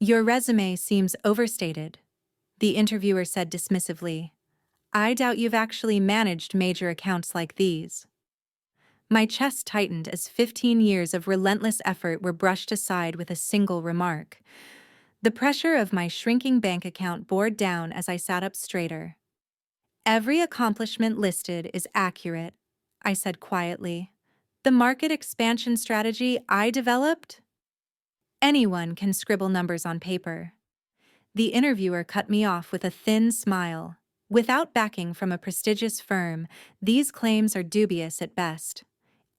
Your resume seems overstated, the interviewer said dismissively. I doubt you've actually managed major accounts like these. My chest tightened as 15 years of relentless effort were brushed aside with a single remark. The pressure of my shrinking bank account bore down as I sat up straighter. Every accomplishment listed is accurate, I said quietly. The market expansion strategy I developed? Anyone can scribble numbers on paper. The interviewer cut me off with a thin smile. Without backing from a prestigious firm, these claims are dubious at best.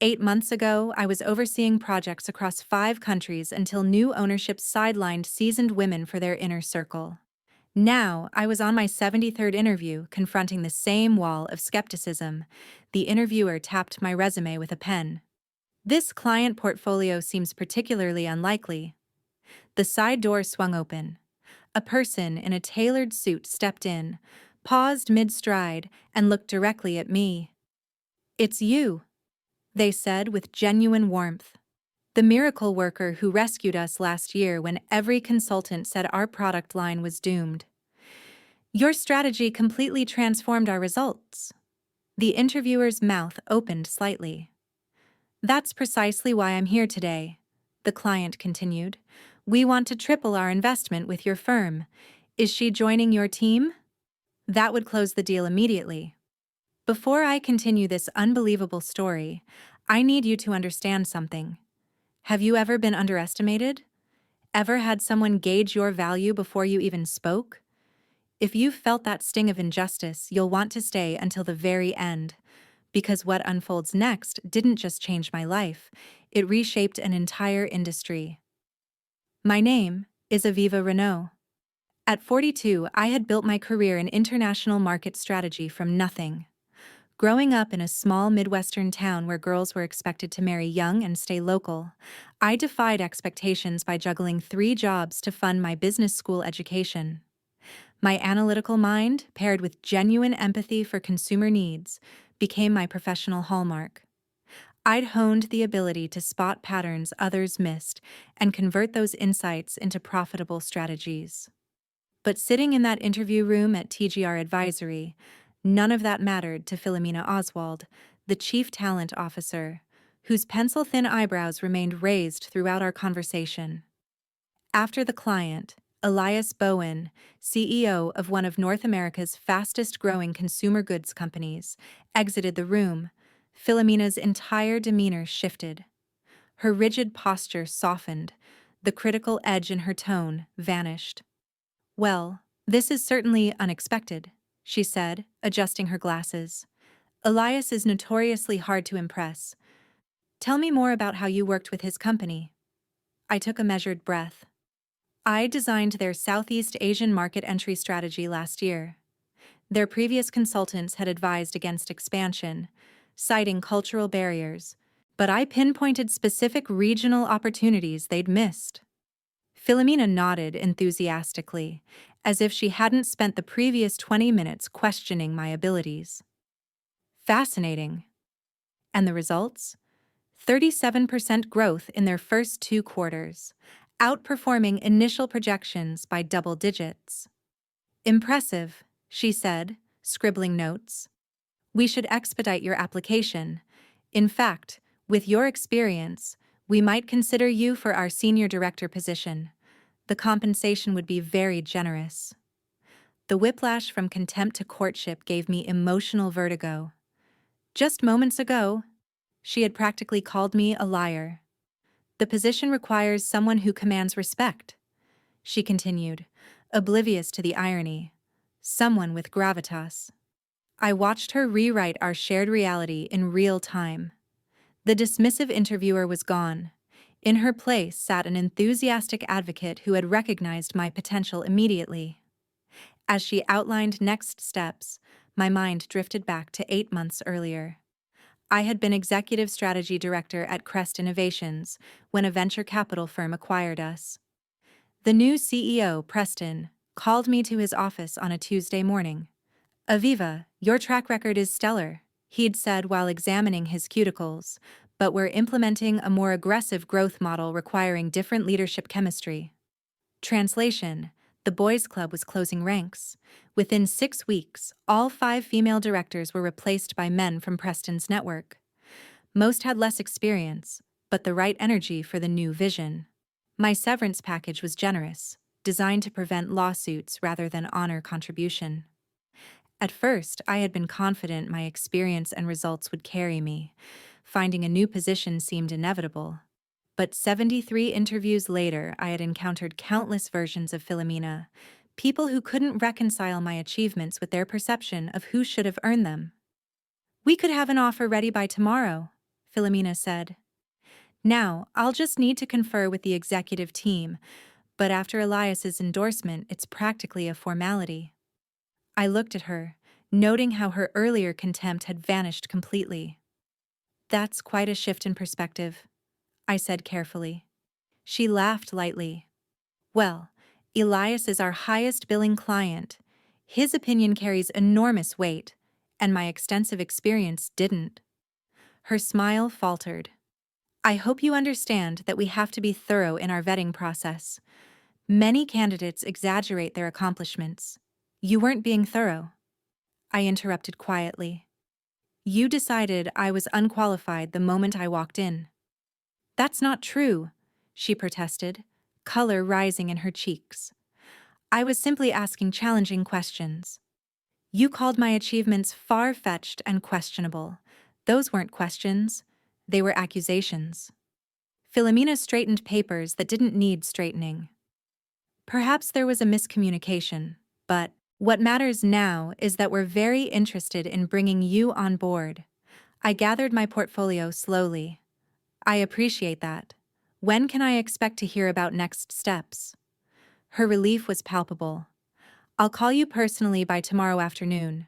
8 months ago, I was overseeing projects across 5 countries until new ownership sidelined seasoned women for their inner circle. Now, I was on my 73rd interview, confronting the same wall of skepticism. The interviewer tapped my resume with a pen. This client portfolio seems particularly unlikely. The side door swung open. A person in a tailored suit stepped in, paused mid-stride, and looked directly at me. "It's you," they said with genuine warmth. "The miracle worker who rescued us last year when every consultant said our product line was doomed. Your strategy completely transformed our results." The interviewer's mouth opened slightly. "That's precisely why I'm here today," the client continued. "We want to triple our investment with your firm. Is she joining your team?" That would close the deal immediately. Before I continue this unbelievable story, I need you to understand something. Have you ever been underestimated? Ever had someone gauge your value before you even spoke? If you've felt that sting of injustice, you'll want to stay until the very end. Because what unfolds next didn't just change my life, it reshaped an entire industry. My name is Aviva Renault. At 42, I had built my career in international market strategy from nothing. Growing up in a small Midwestern town where girls were expected to marry young and stay local, I defied expectations by juggling 3 jobs to fund my business school education. My analytical mind, paired with genuine empathy for consumer needs, became my professional hallmark. I'd honed the ability to spot patterns others missed and convert those insights into profitable strategies. But sitting in that interview room at TGR Advisory, none of that mattered to Philomena Oswald, the chief talent officer, whose pencil-thin eyebrows remained raised throughout our conversation. After the client, Elias Bowen, CEO of one of North America's fastest-growing consumer goods companies, exited the room, Philomena's entire demeanor shifted. Her rigid posture softened, the critical edge in her tone vanished. "Well, this is certainly unexpected," she said, adjusting her glasses. "Elias is notoriously hard to impress. Tell me more about how you worked with his company." I took a measured breath. I designed their Southeast Asian market entry strategy last year. Their previous consultants had advised against expansion, citing cultural barriers, but I pinpointed specific regional opportunities they'd missed. Philomena nodded enthusiastically, as if she hadn't spent the previous 20 minutes questioning my abilities. "Fascinating. And the results? 37% growth in their first 2 quarters, outperforming initial projections by double digits." "Impressive," she said, scribbling notes. "We should expedite your application. In fact, with your experience, we might consider you for our senior director position. The compensation would be very generous." The whiplash from contempt to courtship gave me emotional vertigo. Just moments ago, she had practically called me a liar. "The position requires someone who commands respect," she continued, oblivious to the irony. "Someone with gravitas." I watched her rewrite our shared reality in real time. The dismissive interviewer was gone. In her place sat an enthusiastic advocate who had recognized my potential immediately. As she outlined next steps, my mind drifted back to 8 months earlier. I had been executive strategy director at Crest Innovations when a venture capital firm acquired us. The new CEO, Preston, called me to his office on a Tuesday morning. "Aviva, your track record is stellar," he'd said while examining his cuticles, "but we're implementing a more aggressive growth model requiring different leadership chemistry." Translation: the boys' club was closing ranks. Within 6 weeks, all 5 female directors were replaced by men from Preston's network. Most had less experience, but the right energy for the new vision. My severance package was generous, designed to prevent lawsuits rather than honor contribution. At first, I had been confident my experience and results would carry me. Finding a new position seemed inevitable. But 73 interviews later, I had encountered countless versions of Philomena, people who couldn't reconcile my achievements with their perception of who should have earned them. "We could have an offer ready by tomorrow," Philomena said. "Now, I'll just need to confer with the executive team, but after Elias's endorsement, it's practically a formality." I looked at her, noting how her earlier contempt had vanished completely. "That's quite a shift in perspective," I said carefully. She laughed lightly. "Well, Elias is our highest billing client. His opinion carries enormous weight, and my extensive experience didn't." Her smile faltered. "I hope you understand that we have to be thorough in our vetting process. Many candidates exaggerate their accomplishments. You weren't being thorough." I interrupted quietly. "You decided I was unqualified the moment I walked in." "That's not true," she protested, color rising in her cheeks. "I was simply asking challenging questions. You called my achievements far-fetched and questionable. Those weren't questions. They were accusations." Philomena straightened papers that didn't need straightening. "Perhaps there was a miscommunication, but what matters now is that we're very interested in bringing you on board." I gathered my portfolio slowly. "I appreciate that. When can I expect to hear about next steps?" Her relief was palpable. "I'll call you personally by tomorrow afternoon."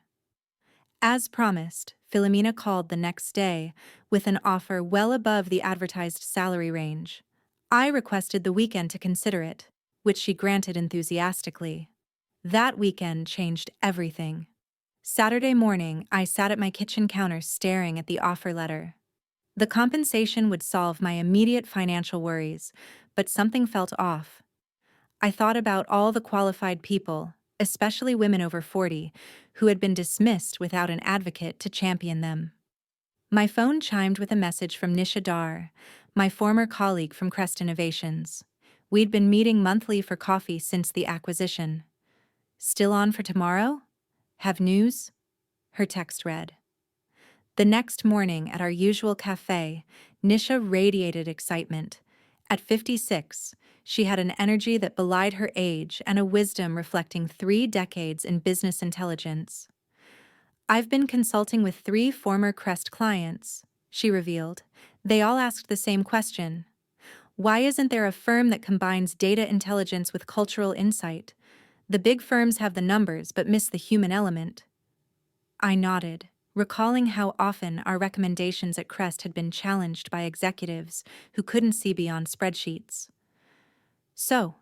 As promised, Philomena called the next day with an offer well above the advertised salary range. I requested the weekend to consider it, which she granted enthusiastically. That weekend changed everything. Saturday morning, I sat at my kitchen counter staring at the offer letter. The compensation would solve my immediate financial worries, but something felt off. I thought about all the qualified people, especially women over 40, who had been dismissed without an advocate to champion them. My phone chimed with a message from Nisha Dar, my former colleague from Crest Innovations. We'd been meeting monthly for coffee since the acquisition. "Still on for tomorrow? Have news?" her text read. The next morning at our usual cafe, Nisha radiated excitement. At 56, she had an energy that belied her age and a wisdom reflecting 3 decades in business intelligence. "I've been consulting with 3 former Crest clients," she revealed. "They all asked the same question. Why isn't there a firm that combines data intelligence with cultural insight? The big firms have the numbers but miss the human element." I nodded, recalling how often our recommendations at Crest had been challenged by executives who couldn't see beyond spreadsheets. "So,"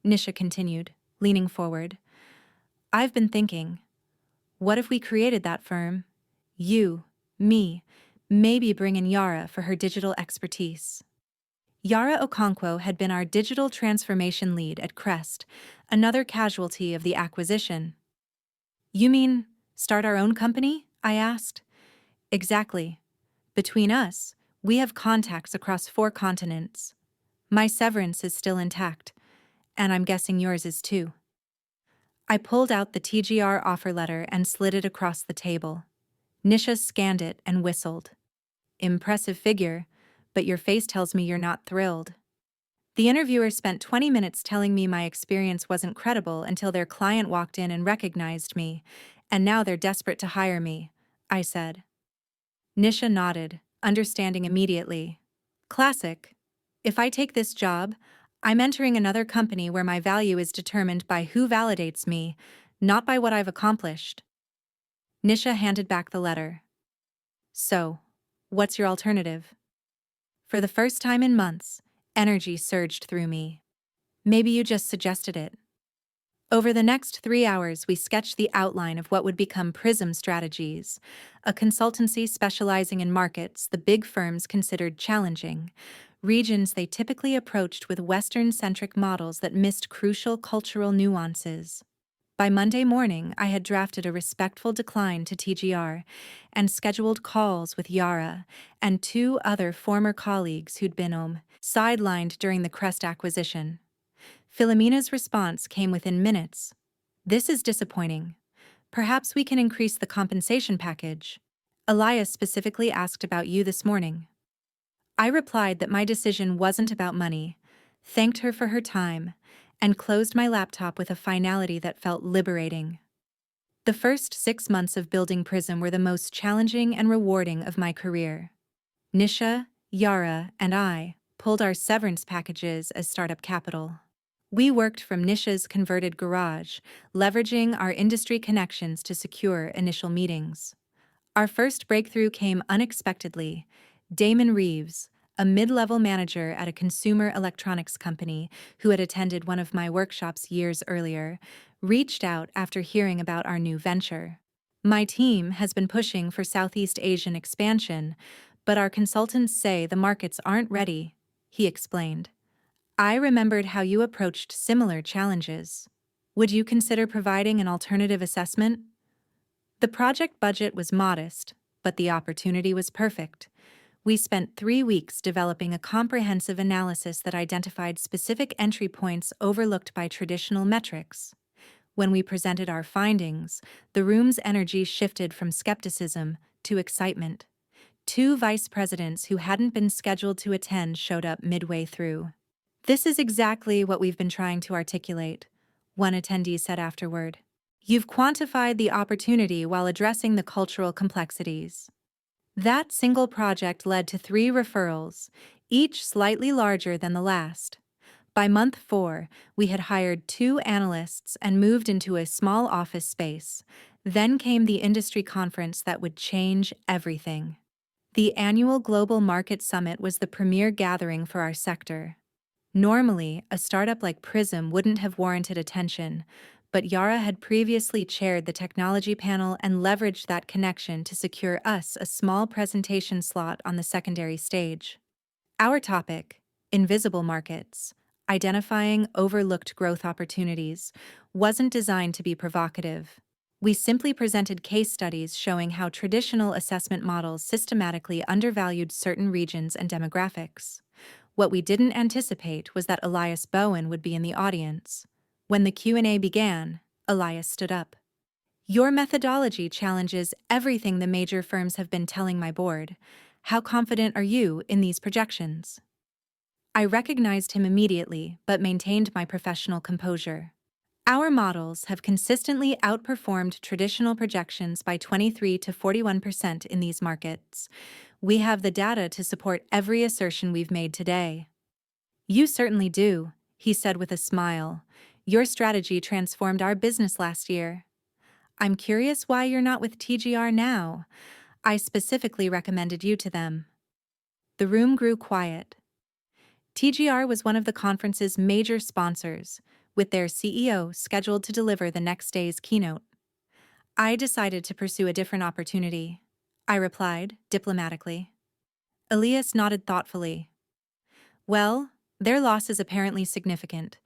Nisha continued, leaning forward, "I've been thinking, what if we created that firm? You, me, maybe bring in Yara for her digital expertise." Yara Okonkwo had been our digital transformation lead at Crest, another casualty of the acquisition. "You mean, start our own company?" I asked. "Exactly. Between us, we have contacts across 4 continents. My severance is still intact, and I'm guessing yours is too." I pulled out the TGR offer letter and slid it across the table. Nisha scanned it and whistled. "Impressive figure, but your face tells me you're not thrilled." The interviewer spent 20 minutes telling me my experience wasn't credible until their client walked in and recognized me, and now they're desperate to hire me, I said. Nisha nodded, understanding immediately. "Classic. If I take this job, I'm entering another company where my value is determined by who validates me, not by what I've accomplished." Nisha handed back the letter. "So, what's your alternative?" For the first time in months, energy surged through me. "Maybe you just suggested it." Over the next 3 hours, we sketched the outline of what would become Prism Strategies, a consultancy specializing in markets the big firms considered challenging: regions they typically approached with Western-centric models that missed crucial cultural nuances. By Monday morning, I had drafted a respectful decline to TGR and scheduled calls with Yara and two other former colleagues who'd been sidelined during the Crest acquisition. Philomena's response came within minutes. "This is disappointing. Perhaps we can increase the compensation package. Elias specifically asked about you this morning." I replied that my decision wasn't about money, thanked her for her time, and closed my laptop with a finality that felt liberating. The first 6 months of building Prism were the most challenging and rewarding of my career. Nisha, Yara, and I pulled our severance packages as startup capital. We worked from Nisha's converted garage, leveraging our industry connections to secure initial meetings. Our first breakthrough came unexpectedly. Damon Reeves, a mid-level manager at a consumer electronics company who had attended one of my workshops years earlier, reached out after hearing about our new venture. "My team has been pushing for Southeast Asian expansion, but our consultants say the markets aren't ready," he explained. "I remembered how you approached similar challenges. Would you consider providing an alternative assessment?" The project budget was modest, but the opportunity was perfect. We spent 3 weeks developing a comprehensive analysis that identified specific entry points overlooked by traditional metrics. When we presented our findings, the room's energy shifted from skepticism to excitement. Two vice presidents who hadn't been scheduled to attend showed up midway through. "This is exactly what we've been trying to articulate," one attendee said afterward. "You've quantified the opportunity while addressing the cultural complexities." That single project led to 3 referrals, each slightly larger than the last. By month 4, we had hired 2 analysts and moved into a small office space. Then came the industry conference that would change everything. The annual Global Market Summit was the premier gathering for our sector. Normally, a startup like Prism wouldn't have warranted attention, but Yara had previously chaired the technology panel and leveraged that connection to secure us a small presentation slot on the secondary stage. Our topic, invisible markets, identifying overlooked growth opportunities, wasn't designed to be provocative. We simply presented case studies showing how traditional assessment models systematically undervalued certain regions and demographics. What we didn't anticipate was that Elias Bowen would be in the audience. When the Q&A began, Elias stood up. "Your methodology challenges everything the major firms have been telling my board. How confident are you in these projections?" I recognized him immediately, but maintained my professional composure. "Our models have consistently outperformed traditional projections by 23 to 41% in these markets. We have the data to support every assertion we've made today." "You certainly do," he said with a smile. "Your strategy transformed our business last year." "I'm curious why you're not with TGR now. I specifically recommended you to them." The room grew quiet. TGR was one of the conference's major sponsors, with their CEO scheduled to deliver the next day's keynote. "I decided to pursue a different opportunity," I replied, diplomatically. Elias nodded thoughtfully. "Well, their loss is apparently significant.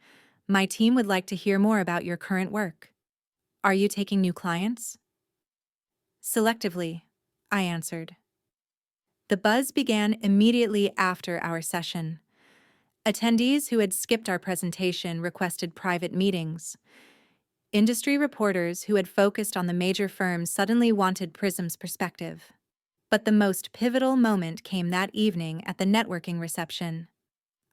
My team would like to hear more about your current work. Are you taking new clients?" "Selectively," I answered. The buzz began immediately after our session. Attendees who had skipped our presentation requested private meetings. Industry reporters who had focused on the major firms suddenly wanted Prism's perspective. But the most pivotal moment came that evening at the networking reception.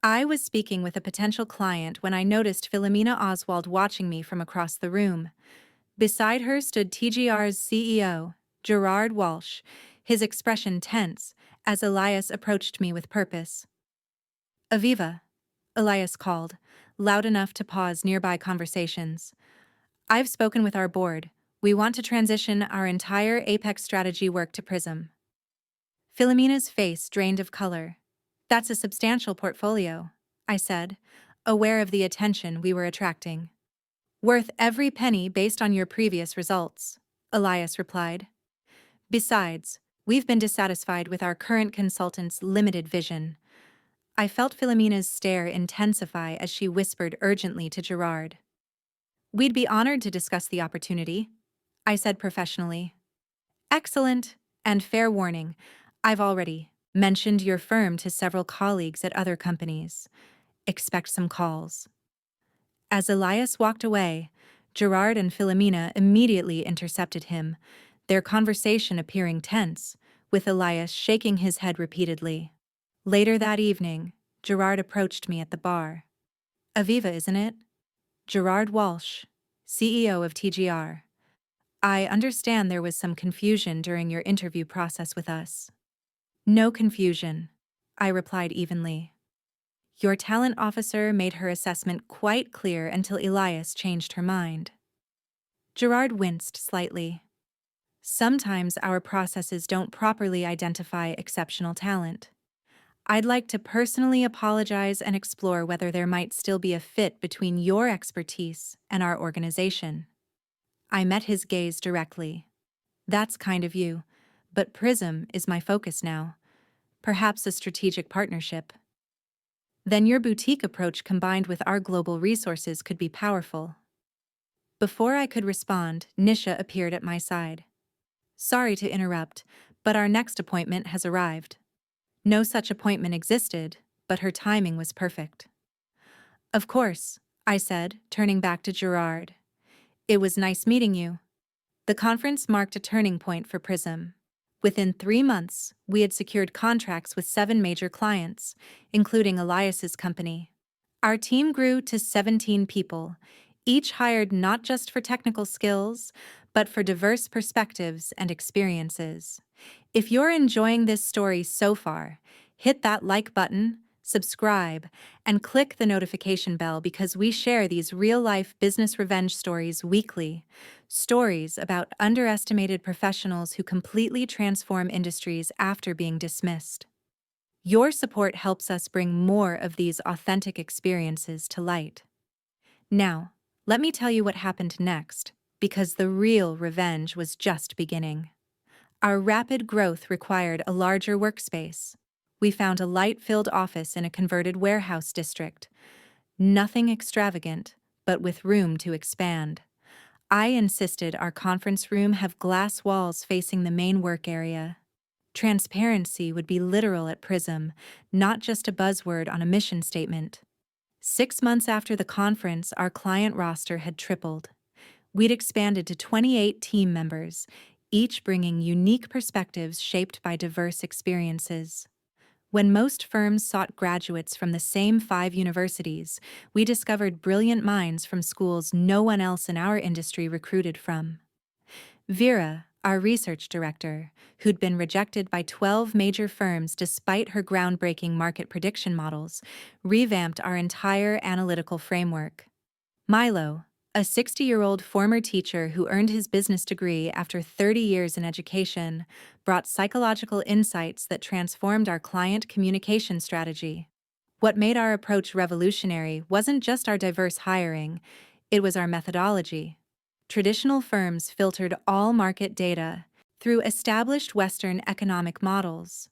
I was speaking with a potential client when I noticed Philomena Oswald watching me from across the room. Beside her stood TGR's CEO, Gerard Walsh, his expression tense as Elias approached me with purpose. "Aviva," Elias called, loud enough to pause nearby conversations. "I've spoken with our board. We want to transition our entire Apex strategy work to Prism." Philomena's face drained of color. "That's a substantial portfolio," I said, aware of the attention we were attracting. "Worth every penny based on your previous results," Elias replied. "Besides, we've been dissatisfied with our current consultant's limited vision. I felt Philomena's stare intensify as she whispered urgently to Gerard. "We'd be honored to discuss the opportunity," I said professionally. "Excellent. And fair warning, I've already mentioned your firm to several colleagues at other companies. Expect some calls." As Elias walked away, Gerard and Philomena immediately intercepted him, their conversation appearing tense, with Elias shaking his head repeatedly. Later that evening, Gerard approached me at the bar. "Aviva, isn't it? Gerard Walsh, CEO of TGR. I understand there was some confusion during your interview process with us." "No confusion," I replied evenly. "Your talent officer made her assessment quite clear until Elias changed her mind." Gerard winced slightly. "Sometimes our processes don't properly identify exceptional talent. I'd like to personally apologize and explore whether there might still be a fit between your expertise and our organization." I met his gaze directly. "That's kind of you, but Prism is my focus now. Perhaps a strategic partnership. Then your boutique approach combined with our global resources could be powerful." Before I could respond, Nisha appeared at my side. "Sorry to interrupt, but our next appointment has arrived." No such appointment existed, but her timing was perfect. "Of course," I said, turning back to Gerard. "It was nice meeting you." The conference marked a turning point for Prism. Within 3 months, we had secured contracts with 7 major clients, including Elias's company. Our team grew to 17 people, each hired not just for technical skills, but for diverse perspectives and experiences. If you're enjoying this story so far, hit that like button, subscribe, and click the notification bell because we share these real-life business revenge stories weekly. Stories about underestimated professionals who completely transform industries after being dismissed. Your support helps us bring more of these authentic experiences to light. Now, let me tell you what happened next, because the real revenge was just beginning. Our rapid growth required a larger workspace. We found a light-filled office in a converted warehouse district. Nothing extravagant, but with room to expand. I insisted our conference room have glass walls facing the main work area. Transparency would be literal at Prism, not just a buzzword on a mission statement. 6 months after the conference, our client roster had tripled. We'd expanded to 28 team members, each bringing unique perspectives shaped by diverse experiences. When most firms sought graduates from the same 5 universities, we discovered brilliant minds from schools no one else in our industry recruited from. Vera, our research director, who'd been rejected by 12 major firms despite her groundbreaking market prediction models, revamped our entire analytical framework. Milo, a 60-year-old former teacher who earned his business degree after 30 years in education, brought psychological insights that transformed our client communication strategy. What made our approach revolutionary wasn't just our diverse hiring, it was our methodology. Traditional firms filtered all market data through established Western economic models.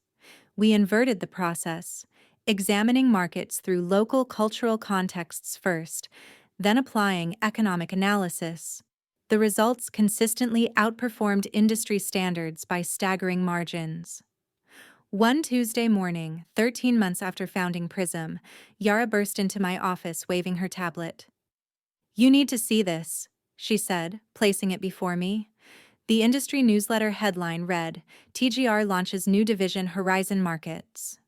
We inverted the process, examining markets through local cultural contexts first, then applying economic analysis. The results consistently outperformed industry standards by staggering margins. One Tuesday morning, 13 months after founding Prism, Yara burst into my office waving her tablet. "You need to see this," she said, placing it before me. The industry newsletter headline read, "TGR launches new division Horizon Markets."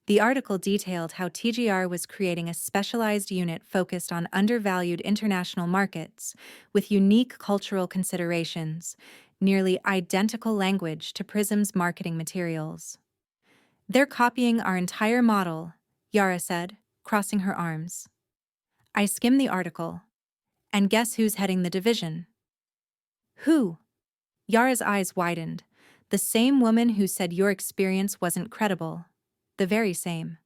The article detailed how TGR was creating a specialized unit focused on undervalued international markets, with unique cultural considerations, nearly identical language to Prism's marketing materials. "They're copying our entire model," Yara said, crossing her arms. I skimmed the article. "And guess who's heading the division?" "Who?" Yara's eyes widened. "The same woman who said your experience wasn't credible. The very same."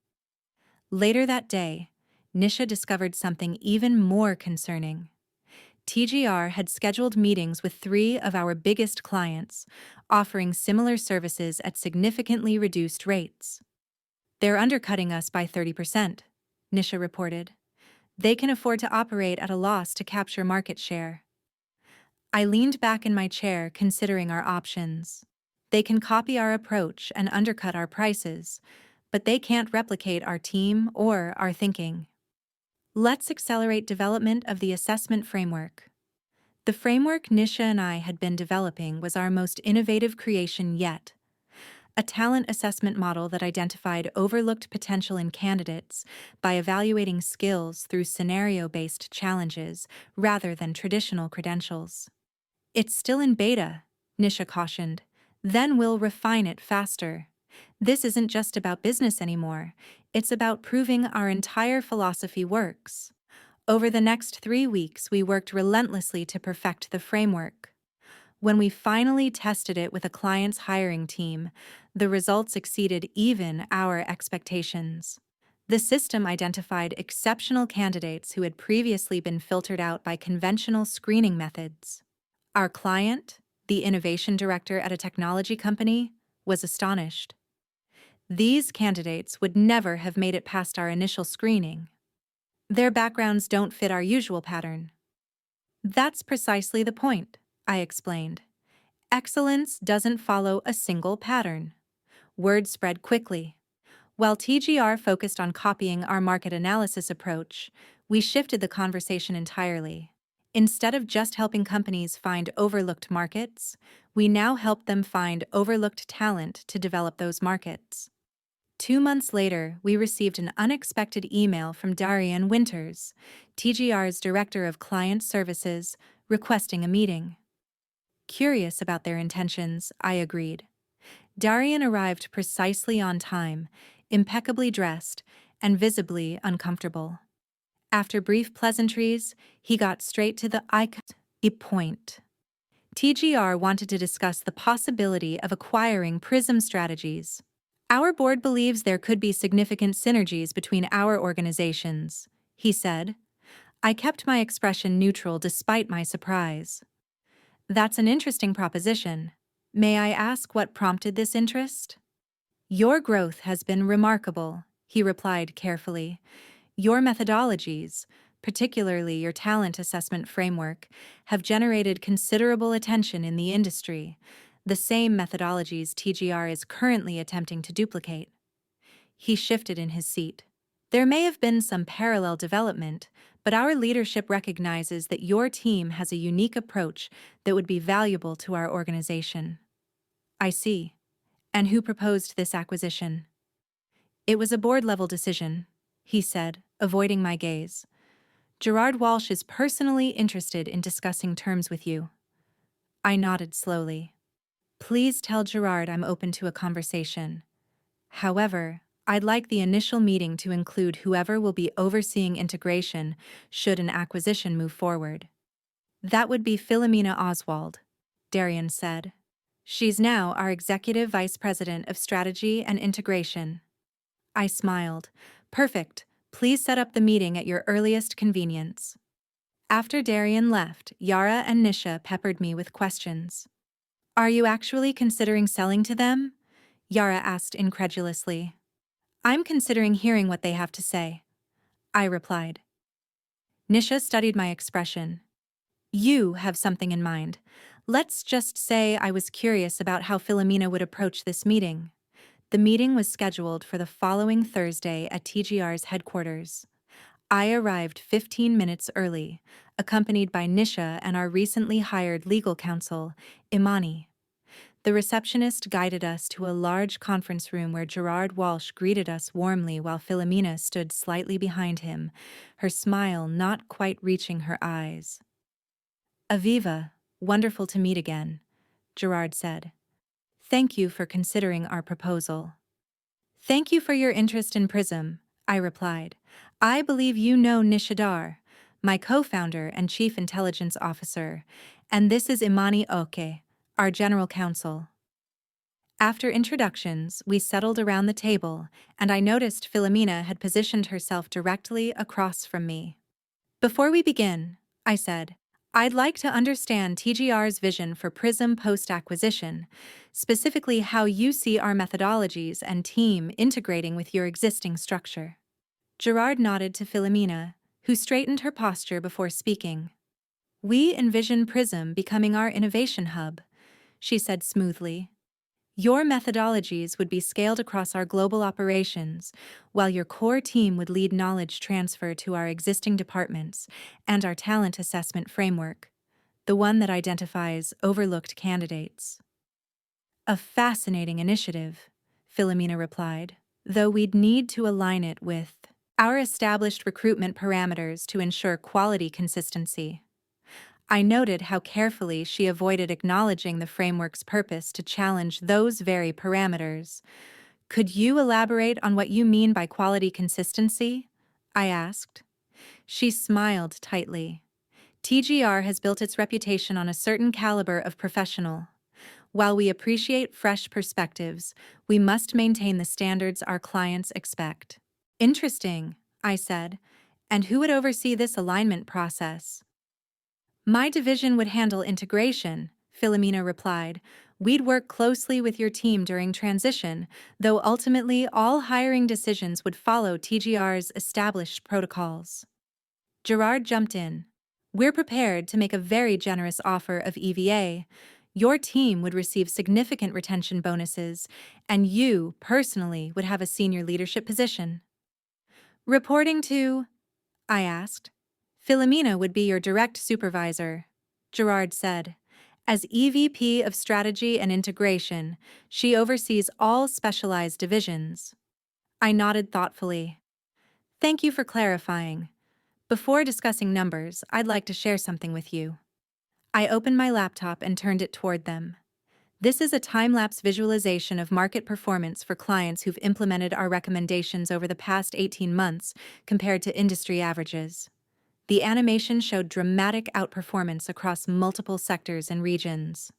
Later that day, Nisha discovered something even more concerning. TGR had scheduled meetings with 3 of our biggest clients, offering similar services at significantly reduced rates. They're undercutting us by 30%, Nisha reported. They can afford to operate at a loss to capture market share. I leaned back in my chair, considering our options. They can copy our approach and undercut our prices, but they can't replicate our team or our thinking. Let's accelerate development of the assessment framework. The framework Nisha and I had been developing was our most innovative creation yet. A talent assessment model that identified overlooked potential in candidates by evaluating skills through scenario-based challenges rather than traditional credentials. It's still in beta, Nisha cautioned. Then we'll refine it faster. This isn't just about business anymore. It's about proving our entire philosophy works. Over the next 3 weeks, we worked relentlessly to perfect the framework. When we finally tested it with a client's hiring team, the results exceeded even our expectations. The system identified exceptional candidates who had previously been filtered out by conventional screening methods. Our client, the innovation director at a technology company, was astonished. These candidates would never have made it past our initial screening. Their backgrounds don't fit our usual pattern. That's precisely the point, I explained. Excellence doesn't follow a single pattern. Word spread quickly. While TGR focused on copying our market analysis approach, we shifted the conversation entirely. Instead of just helping companies find overlooked markets, we now help them find overlooked talent to develop those markets. 2 months later, we received an unexpected email from Darian Winters, TGR's Director of Client Services, requesting a meeting. Curious about their intentions, I agreed. Darian arrived precisely on time, impeccably dressed, and visibly uncomfortable. After brief pleasantries, he got straight to the point. TGR wanted to discuss the possibility of acquiring Prism strategies. Our board believes there could be significant synergies between our organizations, he said. I kept my expression neutral despite my surprise. That's an interesting proposition. May I ask what prompted this interest? Your growth has been remarkable, he replied carefully. Your methodologies, particularly your talent assessment framework, have generated considerable attention in the industry, the same methodologies TGR is currently attempting to duplicate. He shifted in his seat. There may have been some parallel development, but our leadership recognizes that your team has a unique approach that would be valuable to our organization. I see. And who proposed this acquisition? It was a board-level decision, he said, avoiding my gaze. Gerard Walsh is personally interested in discussing terms with you. I nodded slowly. Please tell Gerard I'm open to a conversation. However, I'd like the initial meeting to include whoever will be overseeing integration should an acquisition move forward. That would be Philomena Oswald, Darian said. She's now our Executive Vice President of Strategy and Integration. I smiled. Perfect. Please set up the meeting at your earliest convenience. After Darian left, Yara and Nisha peppered me with questions. Are you actually considering selling to them? Yara asked incredulously. I'm considering hearing what they have to say, I replied. Nisha studied my expression. You have something in mind. Let's just say I was curious about how Philomena would approach this meeting. The meeting was scheduled for the following Thursday at TGR's headquarters. I arrived 15 minutes early, accompanied by Nisha and our recently hired legal counsel, Imani. The receptionist guided us to a large conference room where Gerard Walsh greeted us warmly while Philomena stood slightly behind him, her smile not quite reaching her eyes. Aviva, wonderful to meet again, Gerard said. Thank you for considering our proposal. Thank you for your interest in Prism, I replied. I believe you know Nishadar, my co-founder and chief intelligence officer, and this is Imani Oke, our general counsel. After introductions, we settled around the table, and I noticed Philomena had positioned herself directly across from me. Before we begin, I said, I'd like to understand TGR's vision for Prism post-acquisition, specifically how you see our methodologies and team integrating with your existing structure. Gerard nodded to Philomena, who straightened her posture before speaking. We envision Prism becoming our innovation hub, she said smoothly. Your methodologies would be scaled across our global operations, while your core team would lead knowledge transfer to our existing departments and our talent assessment framework, the one that identifies overlooked candidates. A fascinating initiative, Philomena replied, though we'd need to align it with our established recruitment parameters to ensure quality consistency. I noted how carefully she avoided acknowledging the framework's purpose to challenge those very parameters. Could you elaborate on what you mean by quality consistency? I asked. She smiled tightly. TGR has built its reputation on a certain caliber of professional. While we appreciate fresh perspectives, we must maintain the standards our clients expect. Interesting, I said. And who would oversee this alignment process? My division would handle integration, Philomena replied. We'd work closely with your team during transition, though ultimately all hiring decisions would follow TGR's established protocols. Gerard jumped in. We're prepared to make a very generous offer of EVA. Your team would receive significant retention bonuses, and you, personally, would have a senior leadership position. Reporting to? I asked. Philomena would be your direct supervisor, Gerard said. As EVP of Strategy and Integration, she oversees all specialized divisions. I nodded thoughtfully. Thank you for clarifying. Before discussing numbers, I'd like to share something with you. I opened my laptop and turned it toward them. This is a time-lapse visualization of market performance for clients who've implemented our recommendations over the past 18 months compared to industry averages. The animation showed dramatic outperformance across multiple sectors and regions.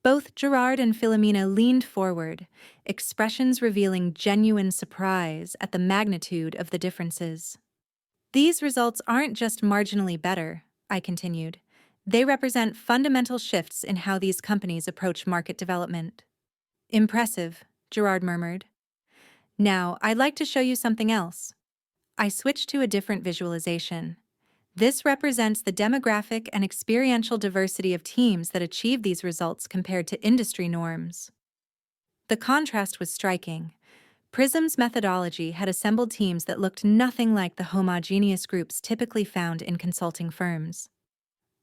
Both Gerard and Philomena leaned forward, expressions revealing genuine surprise at the magnitude of the differences. These results aren't just marginally better, I continued. They represent fundamental shifts in how these companies approach market development. Impressive, Gerard murmured. Now, I'd like to show you something else. I switched to a different visualization. This represents the demographic and experiential diversity of teams that achieve these results compared to industry norms. The contrast was striking. Prism's methodology had assembled teams that looked nothing like the homogeneous groups typically found in consulting firms.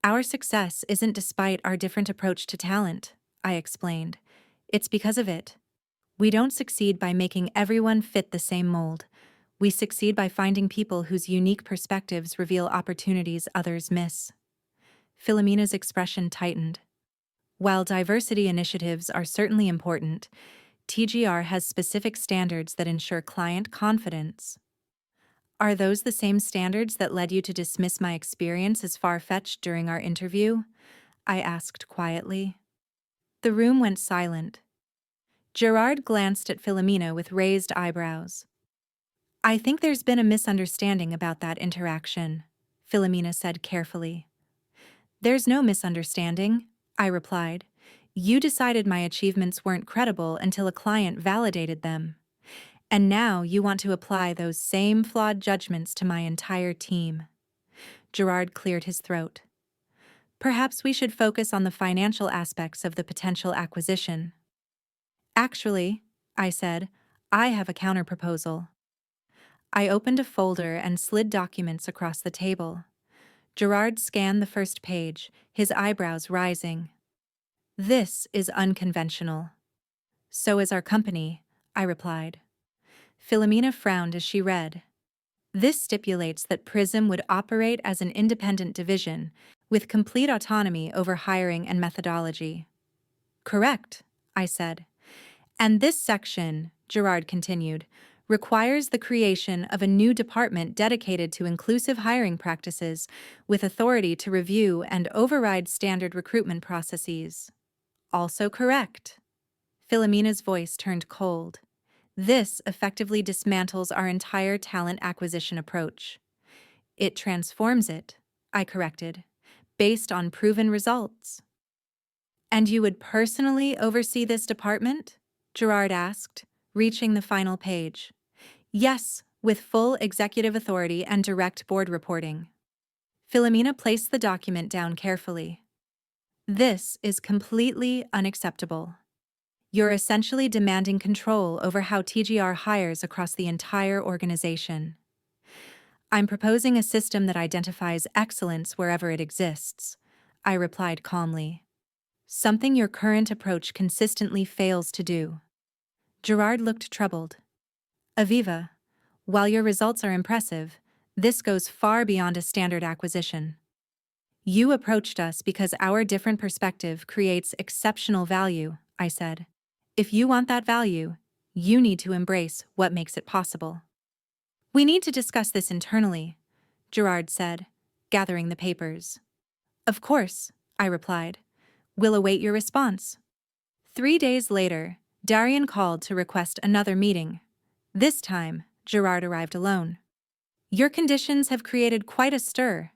Our success isn't despite our different approach to talent, I explained. It's because of it. We don't succeed by making everyone fit the same mold. We succeed by finding people whose unique perspectives reveal opportunities others miss. Philomena's expression tightened. While diversity initiatives are certainly important, TGR has specific standards that ensure client confidence. Are those the same standards that led you to dismiss my experience as far-fetched during our interview? I asked quietly. The room went silent. Gerard glanced at Philomena with raised eyebrows. I think there's been a misunderstanding about that interaction, Philomena said carefully. There's no misunderstanding, I replied. You decided my achievements weren't credible until a client validated them. And now you want to apply those same flawed judgments to my entire team. Gerard cleared his throat. Perhaps we should focus on the financial aspects of the potential acquisition. Actually, I said, I have a counterproposal. I opened a folder and slid documents across the table. Gerard scanned the first page, his eyebrows rising. This is unconventional. So is our company, I replied. Philomena frowned as she read. This stipulates that Prism would operate as an independent division, with complete autonomy over hiring and methodology. Correct, I said. And this section, Gerard continued, requires the creation of a new department dedicated to inclusive hiring practices with authority to review and override standard recruitment processes. Also correct. Philomena's voice turned cold. This effectively dismantles our entire talent acquisition approach. It transforms it, I corrected. based on proven results. And you would personally oversee this department? Gerard asked, reaching the final page. Yes, with full executive authority and direct board reporting. Philomena placed the document down carefully. This is completely unacceptable. You're essentially demanding control over how TGR hires across the entire organization. I'm proposing a system that identifies excellence wherever it exists, I replied calmly. Something your current approach consistently fails to do. Gerard looked troubled. Aviva, while your results are impressive, this goes far beyond a standard acquisition. You approached us because our different perspective creates exceptional value, I said. If you want that value, you need to embrace what makes it possible. We need to discuss this internally, Gerard said, gathering the papers. Of course, I replied. We'll await your response. 3 days later, Darian called to request another meeting. This time, Gerard arrived alone. Your conditions have created quite a stir,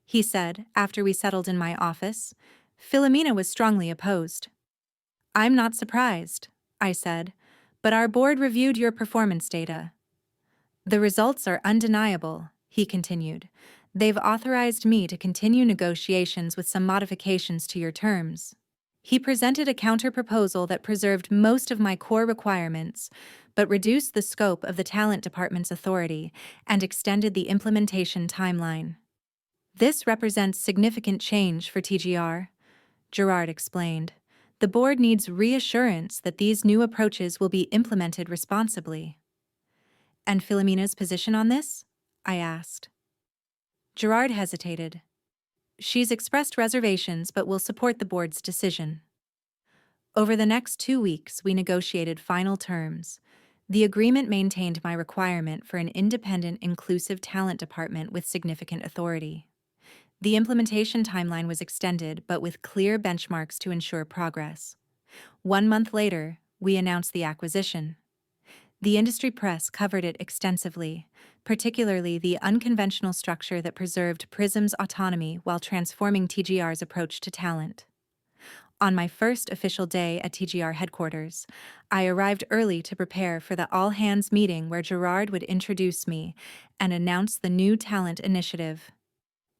he said after we settled in my office. Philomena was strongly opposed. I'm not surprised, I said, but our board reviewed your performance data. The results are undeniable, he continued. They've authorized me to continue negotiations with some modifications to your terms. He presented a counter-proposal that preserved most of my core requirements, but reduced the scope of the talent department's authority and extended the implementation timeline. This represents significant change for TGR, Gerard explained. The board needs reassurance that these new approaches will be implemented responsibly. And Philomena's position on this? I asked. Gerard hesitated. She's expressed reservations but will support the board's decision. Over the next 2 weeks, we negotiated final terms. The agreement maintained my requirement for an independent, inclusive talent department with significant authority. The implementation timeline was extended, but with clear benchmarks to ensure progress. 1 month later, we announced the acquisition. The industry press covered it extensively, particularly the unconventional structure that preserved Prism's autonomy while transforming TGR's approach to talent. On my first official day at TGR headquarters, I arrived early to prepare for the all-hands meeting where Gerard would introduce me and announce the new talent initiative.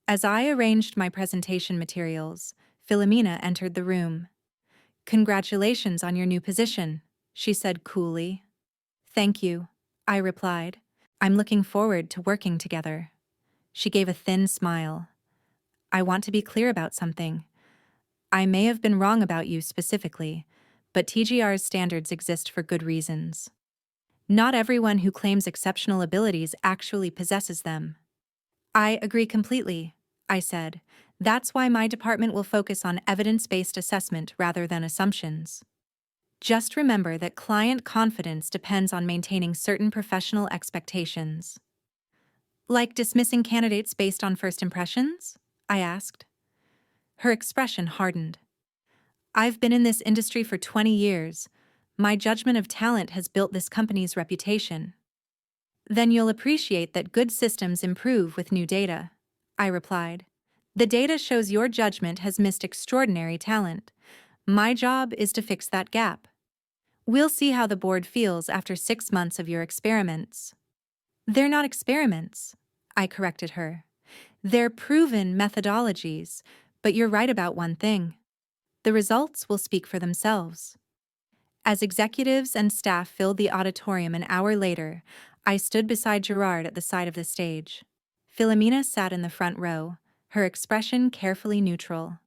As I arranged my presentation materials, Philomena entered the room. Congratulations on your new position, she said coolly. Thank you, I replied. I'm looking forward to working together. She gave a thin smile. I want to be clear about something. I may have been wrong about you specifically, but TGR's standards exist for good reasons. Not everyone who claims exceptional abilities actually possesses them. I agree completely, I said. That's why my department will focus on evidence-based assessment rather than assumptions. Just remember that client confidence depends on maintaining certain professional expectations. Like dismissing candidates based on first impressions? I asked. Her expression hardened. I've been in this industry for 20 years. My judgment of talent has built this company's reputation. Then you'll appreciate that good systems improve with new data, I replied. The data shows your judgment has missed extraordinary talent. My job is to fix that gap. We'll see how the board feels after 6 months of your experiments. They're not experiments, I corrected her. They're proven methodologies, but you're right about one thing. The results will speak for themselves. As executives and staff filled the auditorium an hour later, I stood beside Gerard at the side of the stage. Philomena sat in the front row, her expression carefully neutral.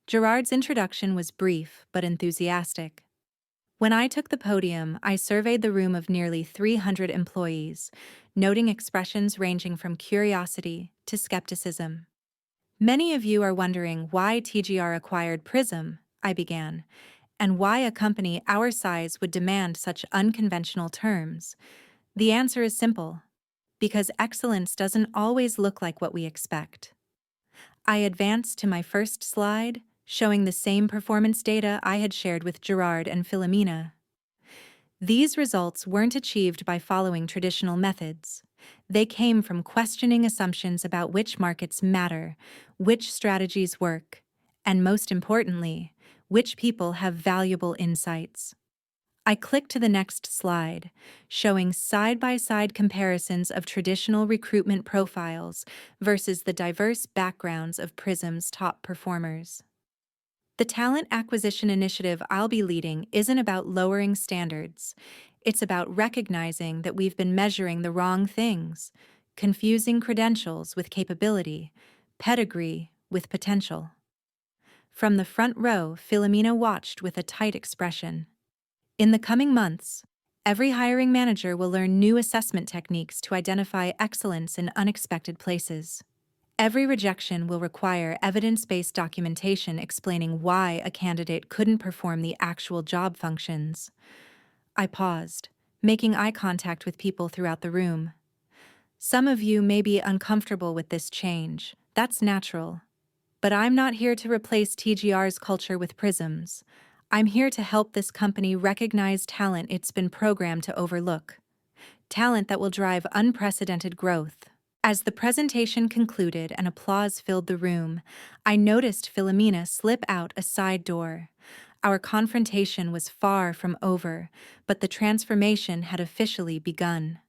Gerard's introduction was brief but enthusiastic. When I took the podium, I surveyed the room of nearly 300 employees, noting expressions ranging from curiosity to skepticism. Many of you are wondering why TGR acquired Prism, I began, and why a company our size would demand such unconventional terms. The answer is simple. Because excellence doesn't always look like what we expect. I advanced to my first slide, showing the same performance data I had shared with Gerard and Philomena. These results weren't achieved by following traditional methods. They came from questioning assumptions about which markets matter, which strategies work, and most importantly, which people have valuable insights. I click to the next slide, showing side-by-side comparisons of traditional recruitment profiles versus the diverse backgrounds of Prism's top performers. The talent acquisition initiative I'll be leading isn't about lowering standards. It's about recognizing that we've been measuring the wrong things, confusing credentials with capability, pedigree with potential. From the front row, Philomena watched with a tight expression. In the coming months, every hiring manager will learn new assessment techniques to identify excellence in unexpected places. Every rejection will require evidence-based documentation explaining why a candidate couldn't perform the actual job functions. I paused, making eye contact with people throughout the room. Some of you may be uncomfortable with this change. That's natural. But I'm not here to replace TGR's culture with Prism's. I'm here to help this company recognize talent it's been programmed to overlook. Talent that will drive unprecedented growth. As the presentation concluded and applause filled the room, I noticed Philomena slip out a side door. Our confrontation was far from over, but the transformation had officially begun.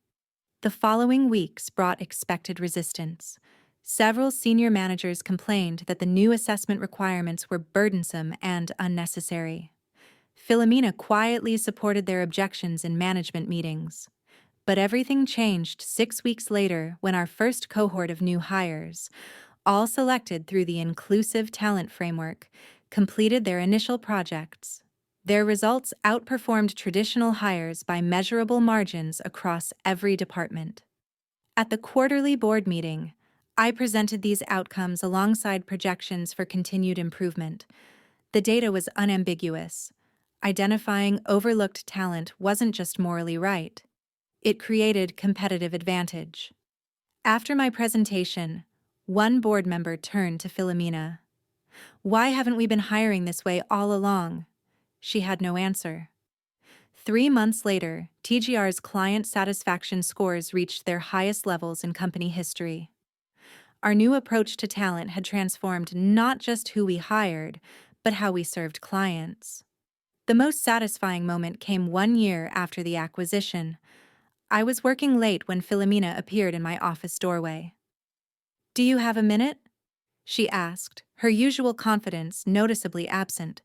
The following weeks brought expected resistance. Several senior managers complained that the new assessment requirements were burdensome and unnecessary. Philomena quietly supported their objections in management meetings. But everything changed 6 weeks later when our first cohort of new hires, all selected through the Inclusive Talent Framework, completed their initial projects. Their results outperformed traditional hires by measurable margins across every department. At the quarterly board meeting, I presented these outcomes alongside projections for continued improvement. The data was unambiguous. Identifying overlooked talent wasn't just morally right. It created competitive advantage. After my presentation, one board member turned to Philomena. "Why haven't we been hiring this way all along?" She had no answer. 3 months later, TGR's client satisfaction scores reached their highest levels in company history. Our new approach to talent had transformed not just who we hired, but how we served clients. The most satisfying moment came 1 year after the acquisition. I was working late when Philomena appeared in my office doorway. "Do you have a minute?" she asked, her usual confidence noticeably absent.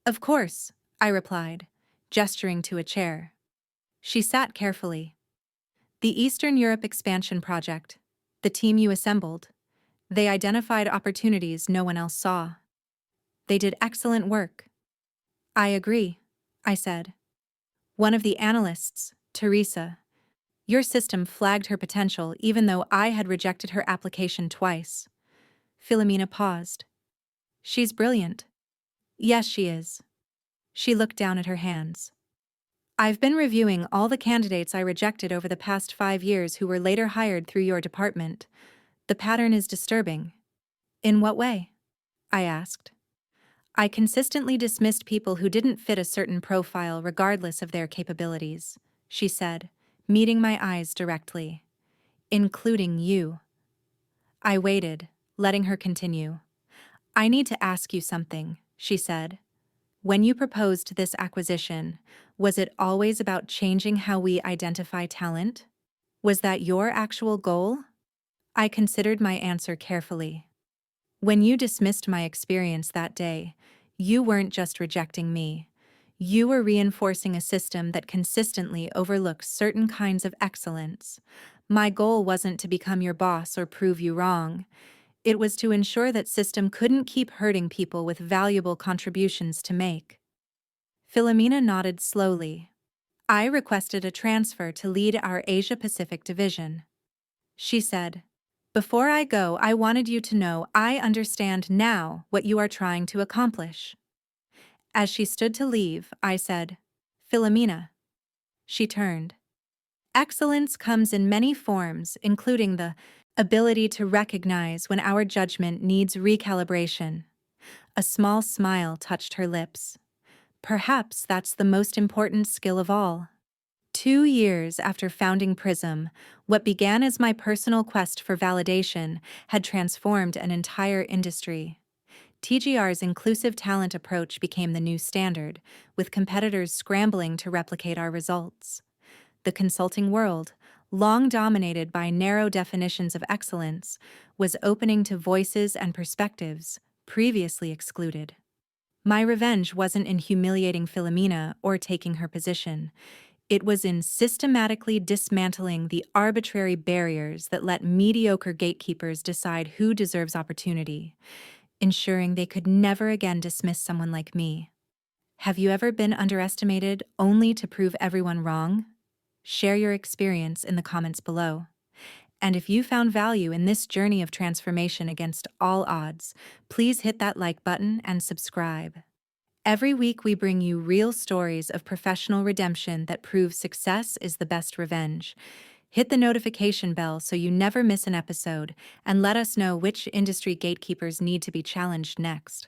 "Of course," I replied, gesturing to a chair. She sat carefully. "The Eastern Europe expansion project, the team you assembled, they identified opportunities no one else saw. They did excellent work." "I agree," I said. "One of the analysts, Teresa, your system flagged her potential even though I had rejected her application twice." Philomena paused. "She's brilliant." "Yes, she is." She looked down at her hands. "I've been reviewing all the candidates I rejected over the past 5 years who were later hired through your department. The pattern is disturbing." "In what way?" I asked. "I consistently dismissed people who didn't fit a certain profile regardless of their capabilities," she said, meeting my eyes directly. "Including you." I waited, letting her continue. "I need to ask you something," she said. "When you proposed this acquisition, was it always about changing how we identify talent? Was that your actual goal?" I considered my answer carefully. "When you dismissed my experience that day, you weren't just rejecting me. You were reinforcing a system that consistently overlooks certain kinds of excellence. My goal wasn't to become your boss or prove you wrong. It was to ensure that system couldn't keep hurting people with valuable contributions to make." Philomena nodded slowly. "I requested a transfer to lead our Asia-Pacific division." She said, "Before I go, I wanted you to know I understand now what you are trying to accomplish." As she stood to leave, I said, "Philomena." She turned. "Excellence comes in many forms, including the ability to recognize when our judgment needs recalibration." A small smile touched her lips. "Perhaps that's the most important skill of all. 2 years after founding Prism, what began as my personal quest for validation had transformed an entire industry. TGR's inclusive talent approach became the new standard, with competitors scrambling to replicate our results. The consulting world, long dominated by narrow definitions of excellence, was opening to voices and perspectives previously excluded. My revenge wasn't in humiliating Philomena or taking her position. It was in systematically dismantling the arbitrary barriers that let mediocre gatekeepers decide who deserves opportunity, ensuring they could never again dismiss someone like me. Have you ever been underestimated only to prove everyone wrong? Share your experience in the comments below. And if you found value in this journey of transformation against all odds, please hit that like button and subscribe. Every week we bring you real stories of professional redemption that prove success is the best revenge. Hit the notification bell so you never miss an episode, and let us know which industry gatekeepers need to be challenged next.